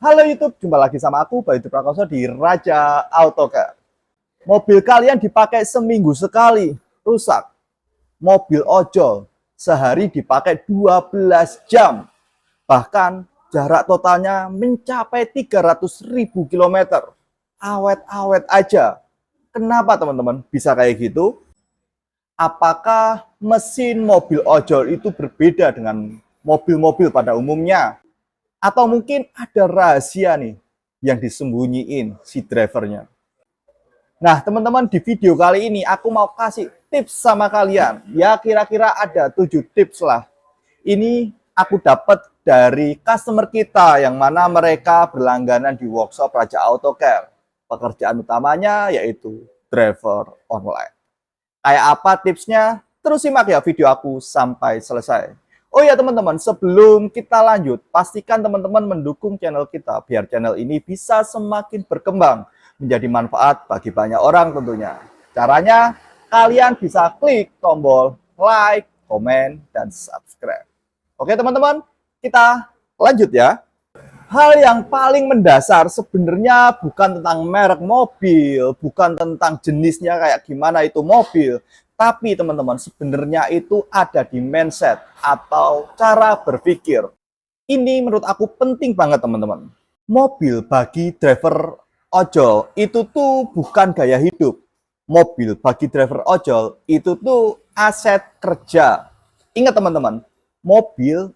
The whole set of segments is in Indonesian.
Halo YouTube, jumpa lagi sama aku, Bayu Prakoso di Raja Autocar. Mobil kalian dipakai seminggu sekali, rusak. Mobil ojol, sehari dipakai 12 jam. Bahkan jarak totalnya mencapai 300.000 kilometer. Awet-awet aja. Kenapa teman-teman bisa kayak gitu? Apakah mesin mobil ojol itu berbeda dengan mobil-mobil pada umumnya? Atau mungkin ada rahasia nih yang disembunyiin si drivernya. Nah, teman-teman, di video kali ini aku mau kasih tips sama kalian. Ya, kira-kira ada 7 tips lah. Ini aku dapat dari customer kita yang mana mereka berlangganan di workshop Raja Autocar. Pekerjaan utamanya yaitu driver online. Kayak apa tipsnya? Terus simak ya video aku sampai selesai. Oh ya teman-teman, sebelum kita lanjut, pastikan teman-teman mendukung channel kita biar channel ini bisa semakin berkembang, menjadi manfaat bagi banyak orang tentunya. Caranya, kalian bisa klik tombol like, komen, dan subscribe. Oke teman-teman, kita lanjut ya. Hal yang paling mendasar sebenarnya bukan tentang merek mobil, bukan tentang jenisnya kayak gimana itu mobil, tapi teman-teman sebenarnya itu ada di mindset atau cara berpikir. Ini menurut aku penting banget teman-teman. Mobil bagi driver ojol itu tuh bukan gaya hidup. Mobil bagi driver ojol itu tuh aset kerja. Ingat teman-teman, mobil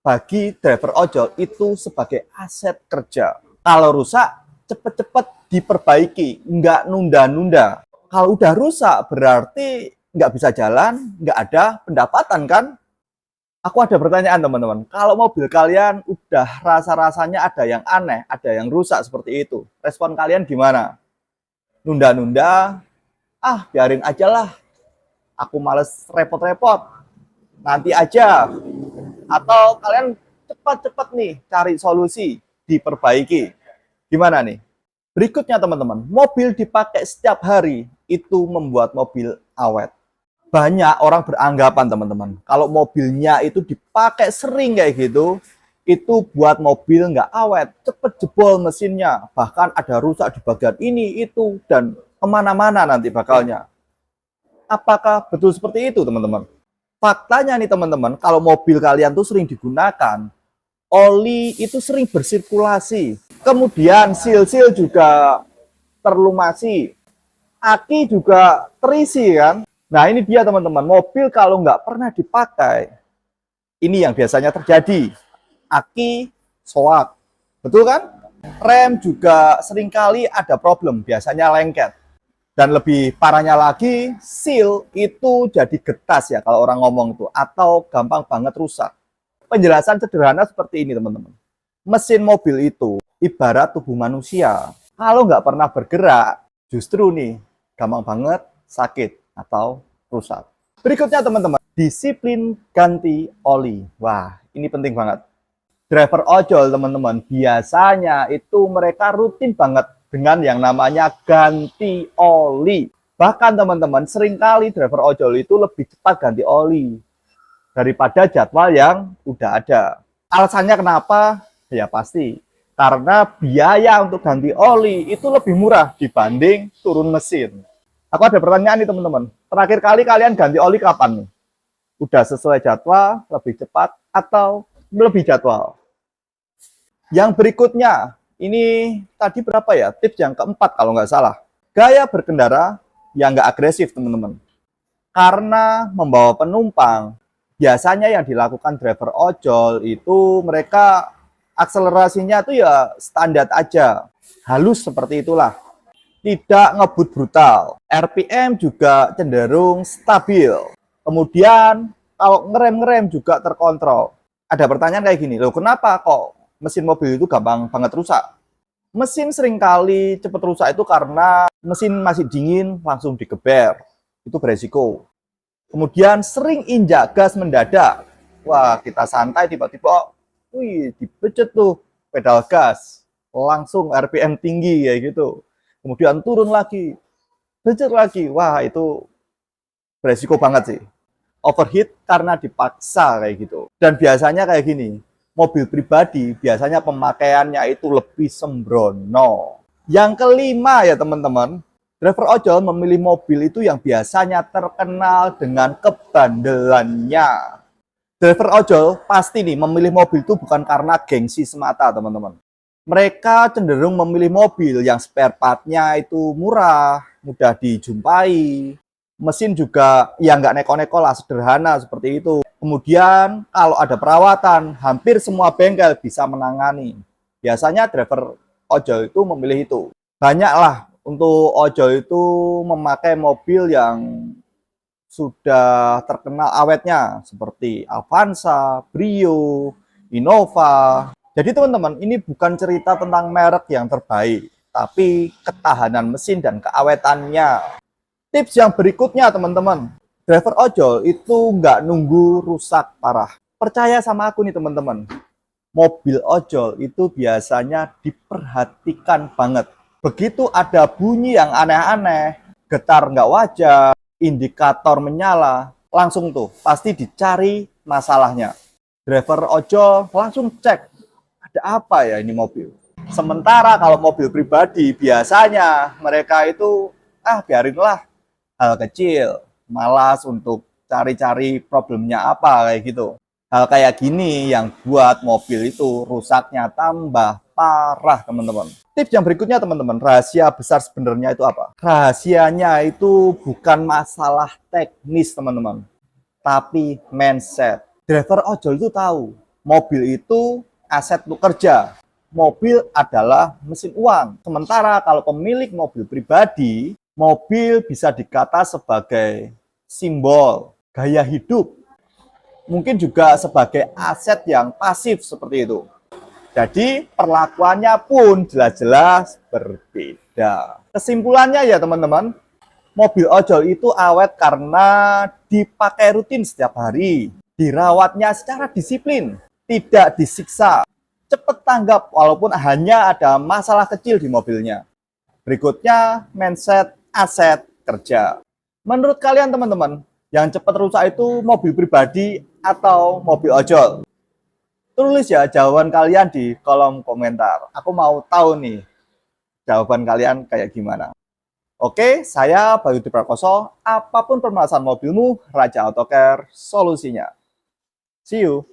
bagi driver ojol itu sebagai aset kerja. Kalau rusak, cepet-cepet diperbaiki, nggak nunda-nunda. Kalau udah rusak, berarti nggak bisa jalan, nggak ada pendapatan kan? Aku ada pertanyaan teman-teman, kalau mobil kalian udah rasa-rasanya ada yang aneh, ada yang rusak seperti itu, respon kalian gimana? Nunda-nunda, biarin aja lah, aku males repot-repot, nanti aja. Atau kalian cepat-cepat nih cari solusi, diperbaiki. Gimana nih? Berikutnya teman-teman, mobil dipakai setiap hari itu membuat mobil awet. Banyak orang beranggapan teman-teman, kalau mobilnya itu dipakai sering kayak gitu, itu buat mobil nggak awet, cepet jebol mesinnya, bahkan ada rusak di bagian ini, itu, dan kemana-mana nanti bakalnya. Apakah betul seperti itu teman-teman? Faktanya nih teman-teman, kalau mobil kalian tuh sering digunakan, oli itu sering bersirkulasi, kemudian seal-seal juga terlumasi, aki juga terisi kan. Nah ini dia teman-teman, mobil kalau nggak pernah dipakai, ini yang biasanya terjadi. Aki soak, betul kan? Rem juga seringkali ada problem, biasanya lengket. Dan lebih parahnya lagi, seal itu jadi getas ya kalau orang ngomong tuh, atau gampang banget rusak. Penjelasan sederhana seperti ini teman-teman. Mesin mobil itu ibarat tubuh manusia. Kalau nggak pernah bergerak, justru nih gampang banget sakit atau rusak. Berikutnya teman-teman, disiplin ganti oli. Wah, ini penting banget. Driver ojol teman-teman, biasanya itu mereka rutin banget dengan yang namanya ganti oli. Bahkan teman-teman, seringkali driver ojol itu lebih cepat ganti oli daripada jadwal yang udah ada. Alasannya kenapa? Ya pasti karena biaya untuk ganti oli itu lebih murah dibanding turun mesin. Aku ada pertanyaan nih teman-teman. Terakhir kali kalian ganti oli kapan nih? Udah sesuai jadwal, lebih cepat, atau lebih jadwal? Yang berikutnya, ini tadi berapa ya? Tips yang keempat kalau nggak salah. Gaya berkendara yang nggak agresif teman-teman. Karena membawa penumpang, biasanya yang dilakukan driver ojol itu mereka akselerasinya tuh ya standar aja. Halus seperti itulah. Tidak ngebut brutal. RPM juga cenderung stabil. Kemudian kalau ngerem-ngerem juga terkontrol. Ada pertanyaan kayak gini, loh kenapa kok mesin mobil itu gampang banget rusak? Mesin seringkali cepat rusak itu karena mesin masih dingin langsung digeber. Itu beresiko. Kemudian sering injak gas mendadak. Wah, kita santai tiba-tiba, wih, dibecet tuh pedal gas. Langsung RPM tinggi kayak gitu. Kemudian turun lagi, becet lagi. Wah, itu beresiko banget sih. Overheat karena dipaksa kayak gitu. Dan biasanya kayak gini, mobil pribadi biasanya pemakaiannya itu lebih sembrono. Yang kelima ya teman-teman, driver ojol memilih mobil itu yang biasanya terkenal dengan kebandelannya. Driver ojol pasti nih memilih mobil itu bukan karena gengsi semata teman-teman. Mereka cenderung memilih mobil yang spare part-nya itu murah, mudah dijumpai, mesin juga ya nggak neko-neko lah, sederhana seperti itu. Kemudian kalau ada perawatan, hampir semua bengkel bisa menangani. Biasanya driver ojol itu memilih itu. Banyaklah untuk ojol itu memakai mobil yang sudah terkenal awetnya seperti Avanza, Brio, Innova. Jadi teman-teman, ini bukan cerita tentang merek yang terbaik, tapi ketahanan mesin dan keawetannya. Tips yang berikutnya teman-teman, driver ojol itu nggak nunggu rusak parah. Percaya sama aku nih teman-teman, mobil ojol itu biasanya diperhatikan banget. Begitu ada bunyi yang aneh-aneh, getar nggak wajar, indikator menyala, langsung tuh pasti dicari masalahnya. Driver ojol langsung cek, ada apa ya ini mobil. Sementara kalau mobil pribadi biasanya mereka itu biarinlah, hal kecil, malas untuk cari-cari problemnya apa kayak gitu. Hal kayak gini yang buat mobil itu rusaknya tambah parah teman-teman. Tips yang berikutnya teman-teman, rahasia besar sebenarnya itu apa? Rahasianya itu bukan masalah teknis teman-teman, tapi mindset. Driver ojol itu tahu, mobil itu aset untuk kerja. Mobil adalah mesin uang. Sementara kalau pemilik mobil pribadi, mobil bisa dikata sebagai simbol, gaya hidup. Mungkin juga sebagai aset yang pasif seperti itu. Jadi perlakuannya pun jelas-jelas berbeda. Kesimpulannya ya teman-teman, mobil ojol itu awet karena dipakai rutin setiap hari, dirawatnya secara disiplin, tidak disiksa, cepat tanggap walaupun hanya ada masalah kecil di mobilnya. Berikutnya, mindset aset kerja. Menurut kalian teman-teman, yang cepat rusak itu mobil pribadi atau mobil ojol? Tulis ya jawaban kalian di kolom komentar. Aku mau tahu nih jawaban kalian kayak gimana. Oke, saya Bayu Prakoso. Apapun permasalahan mobilmu, Raja Autocare solusinya. See you.